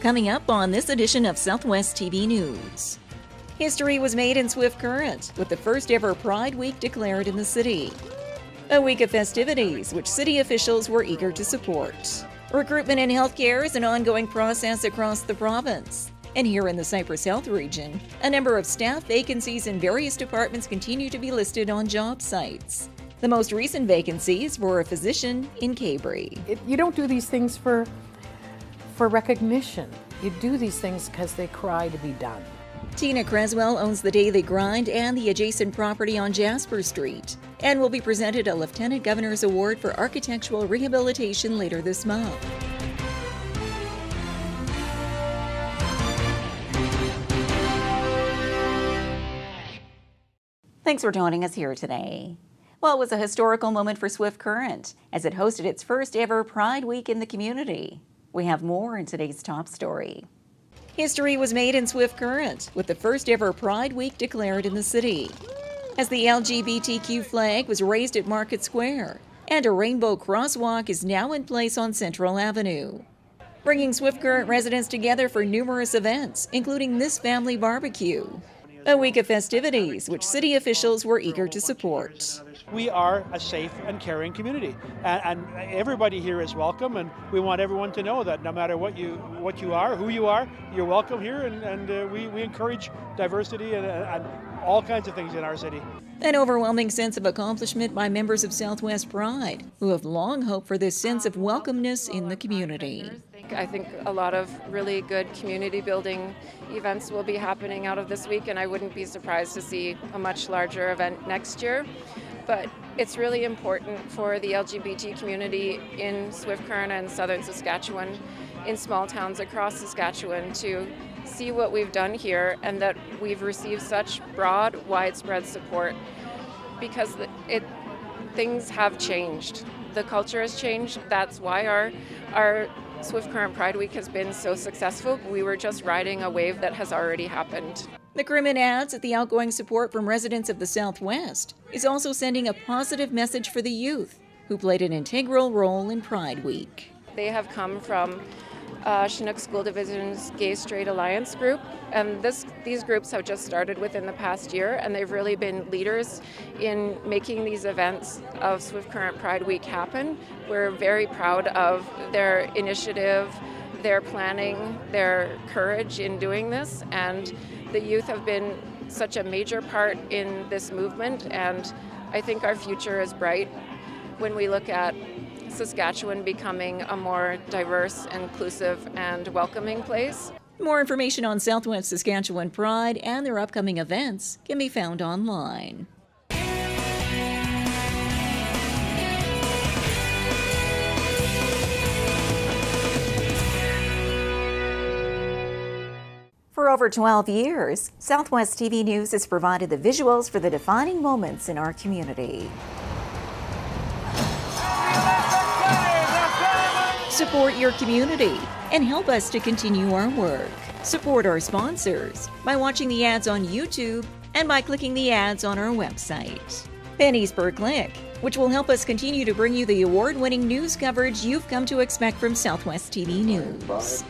Coming up on this edition of Southwest TV News. History was made in Swift Current with the first ever Pride Week declared in the city. A week of festivities which city officials were eager to support. Recruitment in healthcare is an ongoing process across the province. And here in the Cypress Health region, a number of staff vacancies in various departments continue to be listed on job sites. The most recent vacancies were a physician in Cabri. You don't do these things for recognition. You do these things because they cry to be done. Tina Cresswell owns the Daily Grind and the adjacent property on Jasper Street and will be presented a Lieutenant Governor's Award for Architectural Rehabilitation later this month. Thanks for joining us here today. Well, it was a historical moment for Swift Current as it hosted its first ever Pride Week in the community. We have more in today's top story. History was made in Swift Current with the first ever Pride Week declared in the city, as the LGBTQ flag was raised at Market Square and a rainbow crosswalk is now in place on Central Avenue, bringing Swift Current residents together for numerous events, including this family barbecue. A week of festivities which city officials were eager to support. We are a safe and caring community, and everybody here is welcome, and we want everyone to know that no matter what you are, who you are, you're welcome here, and we encourage diversity and all kinds of things in our city. An overwhelming sense of accomplishment by members of Southwest Pride, who have long hoped for this sense of welcomeness in the community. I think a lot of really good community building events will be happening out of this week, and I wouldn't be surprised to see a much larger event next year. But it's really important for the LGBT community in Swift Current and southern Saskatchewan, in small towns across Saskatchewan, to see what we've done here and that we've received such broad, widespread support, because things have changed. The culture has changed. That's why our Swift Current Pride Week has been so successful. We were just riding a wave that has already happened. The Crewman adds that the outgoing support from residents of the Southwest is also sending a positive message for the youth, who played an integral role in Pride Week. They have come from Chinook School Division's Gay Straight Alliance group, and these groups have just started within the past year, and they've really been leaders in making these events of Swift Current Pride Week happen. We're very proud of their initiative, their planning, their courage in doing this, and the youth have been such a major part in this movement, and I think our future is bright when we look at Saskatchewan becoming a more diverse, inclusive, and welcoming place. More information on Southwest Saskatchewan Pride and their upcoming events can be found online. For over 12 years, Southwest TV News has provided the visuals for the defining moments in our community. Support your community and help us to continue our work. Support our sponsors by watching the ads on YouTube and by clicking the ads on our website. Pennies per click, which will help us continue to bring you the award-winning news coverage you've come to expect from Southwest TV News.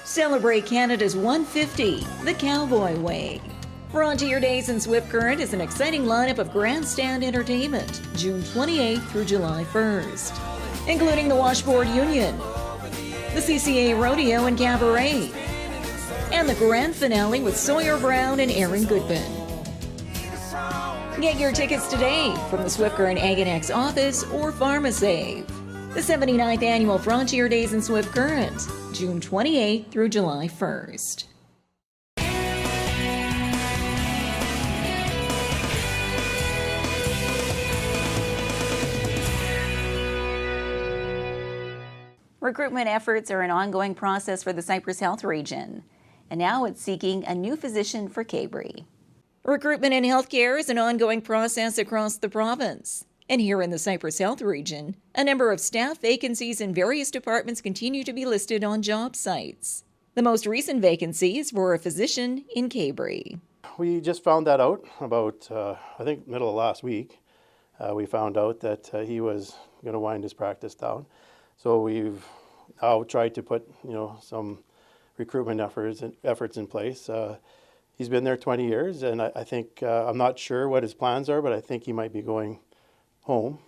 Celebrate Canada's 150, the Cowboy Way. Frontier Days in Swift Current is an exciting lineup of grandstand entertainment, June 28th through July 1st, including the Washboard Union, the CCA Rodeo and Cabaret, and the grand finale with Sawyer Brown and Aaron Goodman. Get your tickets today from the Swift Current Ag&X office or PharmaSave. The 79th Annual Frontier Days in Swift Current, June 28th through July 1st. Recruitment efforts are an ongoing process for the Cypress Health region, and now it's seeking a new physician for Cabri. Recruitment in healthcare is an ongoing process across the province, and here in the Cypress Health region, a number of staff vacancies in various departments continue to be listed on job sites. The most recent vacancies were a physician in Cabri. We just found that out about, I think, middle of last week. We found out that he was going to wind his practice down. So we've I'll try to put, some recruitment efforts in place. He's been there 20 years, and I think, I'm not sure what his plans are, but I think he might be going home,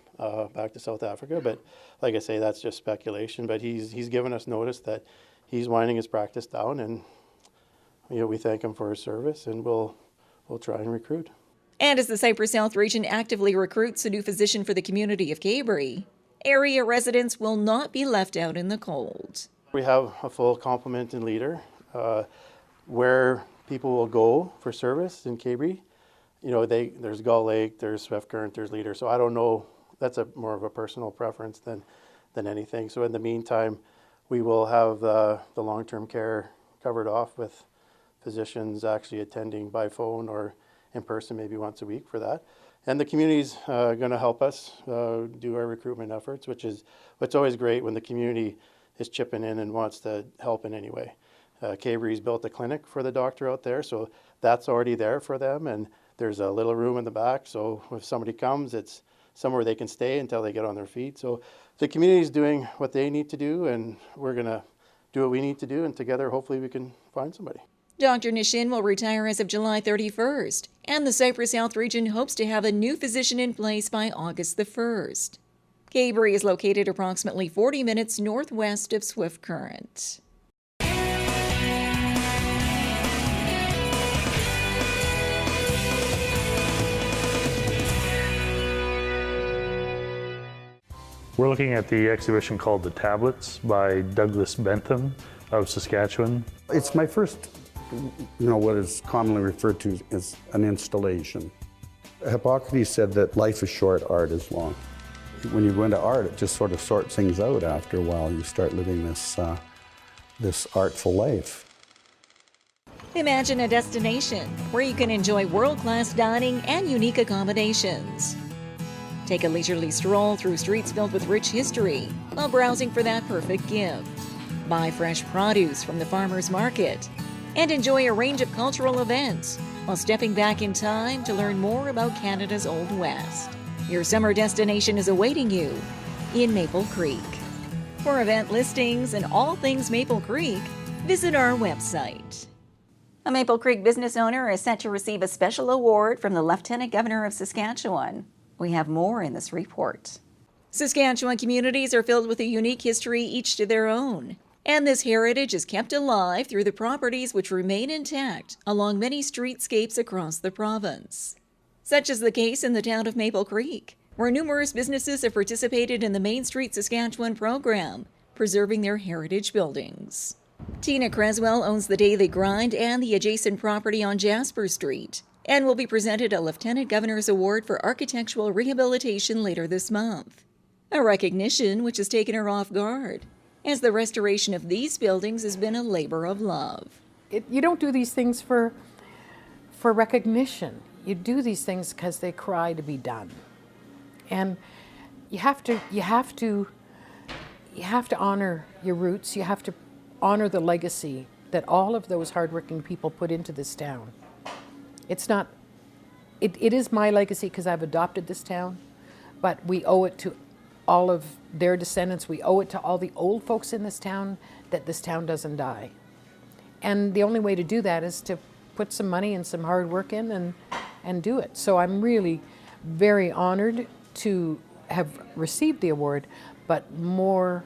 back to South Africa. But like I say, that's just speculation. But he's given us notice that he's winding his practice down, and we thank him for his service, and we'll try and recruit. And as the Cypress South region actively recruits a new physician for the community of Cabri, area residents will not be left out in the cold. We have a full complement in Leader. Where people will go for service in Cabri, there's Gull Lake, there's Swift Current, there's Leader. So I don't know, that's more of a personal preference than anything. So in the meantime, we will have the long-term care covered off with physicians actually attending by phone or in person maybe once a week for that. And the community's going to help us do our recruitment efforts, which is what's always great when the community is chipping in and wants to help in any way. Cabri's built a clinic for the doctor out there, so that's already there for them, and there's a little room in the back, so if somebody comes, it's somewhere they can stay until they get on their feet. So the community's doing what they need to do, and we're going to do what we need to do, and together hopefully we can find somebody. Dr. Nishin will retire as of July 31st, and the Cypress South region hopes to have a new physician in place by August the 1st. Cabri is located approximately 40 minutes northwest of Swift Current. We're looking at the exhibition called The Tablets by Douglas Bentham of Saskatchewan. It's my first, what is commonly referred to as an installation. Hippocrates said that life is short, art is long. When you go into art, it just sort of sorts things out after a while. You start living this artful life. Imagine a destination where you can enjoy world-class dining and unique accommodations. Take a leisurely stroll through streets filled with rich history while browsing for that perfect gift. Buy fresh produce from the farmer's market and enjoy a range of cultural events while stepping back in time to learn more about Canada's Old West. Your summer destination is awaiting you in Maple Creek. For event listings and all things Maple Creek, visit our website. A Maple Creek business owner is set to receive a special award from the Lieutenant Governor of Saskatchewan. We have more in this report. Saskatchewan communities are filled with a unique history, each to their own. And this heritage is kept alive through the properties which remain intact along many streetscapes across the province. Such is the case in the town of Maple Creek, where numerous businesses have participated in the Main Street Saskatchewan program, preserving their heritage buildings. Tina Cresswell owns the Daily Grind and the adjacent property on Jasper Street, and will be presented a Lieutenant Governor's Award for Architectural Rehabilitation later this month. A recognition which has taken her off guard, as the restoration of these buildings has been a labor of love. You don't do these things for recognition. You do these things because they cry to be done. And you have to honor your roots. You have to honor the legacy that all of those hardworking people put into this town. It is my legacy because I've adopted this town, but we owe it to all of their descendants. We owe it to all the old folks in this town that this town doesn't die. And the only way to do that is to put some money and some hard work in and do it. So I'm really very honored to have received the award, but more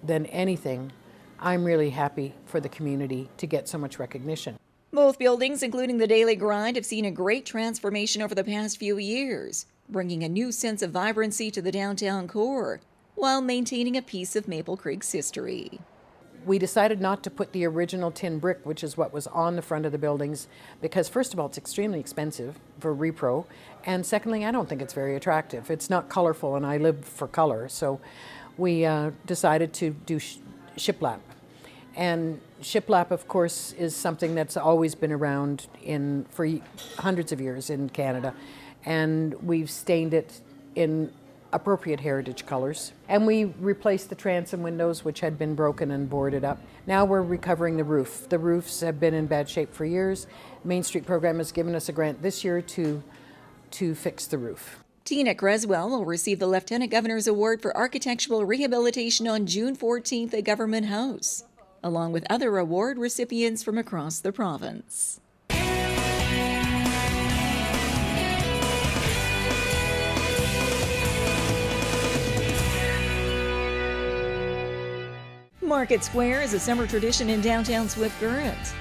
than anything, I'm really happy for the community to get so much recognition. Both buildings, including the Daily Grind, have seen a great transformation over the past few years, bringing a new sense of vibrancy to the downtown core, while maintaining a piece of Maple Creek's history. We decided not to put the original tin brick, which is what was on the front of the buildings, because first of all, it's extremely expensive for repro, and secondly, I don't think it's very attractive. It's not colorful, and I live for color, so we decided to do shiplap. And shiplap, of course, is something that's always been around for hundreds of years in Canada, and we've stained it in appropriate heritage colors. And we replaced the transom windows, which had been broken and boarded up. Now we're recovering the roof. The roofs have been in bad shape for years. Main Street program has given us a grant this year to fix the roof. Tina Cresswell will receive the Lieutenant Governor's Award for Architectural Rehabilitation on June 14th at Government House, along with other award recipients from across the province. Market Square is a summer tradition in downtown Swift Current,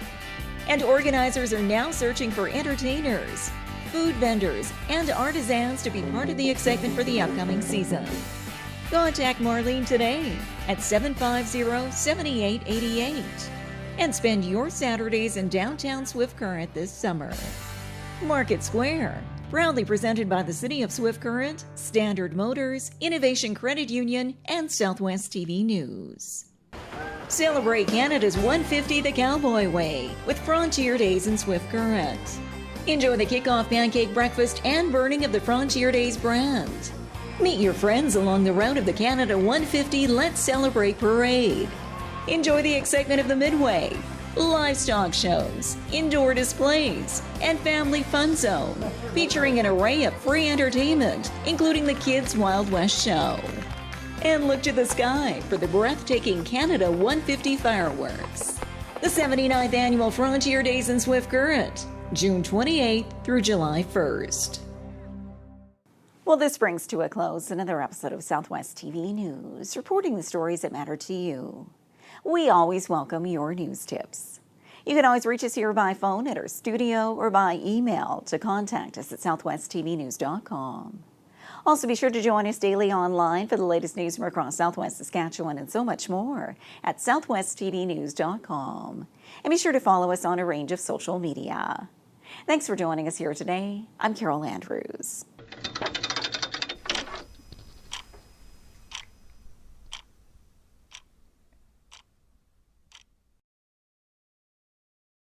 and organizers are now searching for entertainers, food vendors, and artisans to be part of the excitement for the upcoming season. Contact Marlene today at 750-7888 and spend your Saturdays in downtown Swift Current this summer. Market Square, proudly presented by the City of Swift Current, Standard Motors, Innovation Credit Union, and Southwest TV News. Celebrate Canada's 150 the Cowboy Way with Frontier Days in Swift Current. Enjoy the kickoff pancake breakfast and burning of the Frontier Days brand. Meet your friends along the route of the Canada 150 Let's Celebrate Parade. Enjoy the excitement of the Midway, livestock shows, indoor displays, and family fun zone, featuring an array of free entertainment, including the Kids Wild West Show. And look to the sky for the breathtaking Canada 150 fireworks. The 79th Annual Frontier Days in Swift Current, June 28th through July 1st. Well, this brings to a close another episode of Southwest TV News, reporting the stories that matter to you. We always welcome your news tips. You can always reach us here by phone at our studio or by email to contact us at southwesttvnews.com. Also, be sure to join us daily online for the latest news from across Southwest Saskatchewan and so much more at southwesttvnews.com. And be sure to follow us on a range of social media. Thanks for joining us here today. I'm Carol Andrews.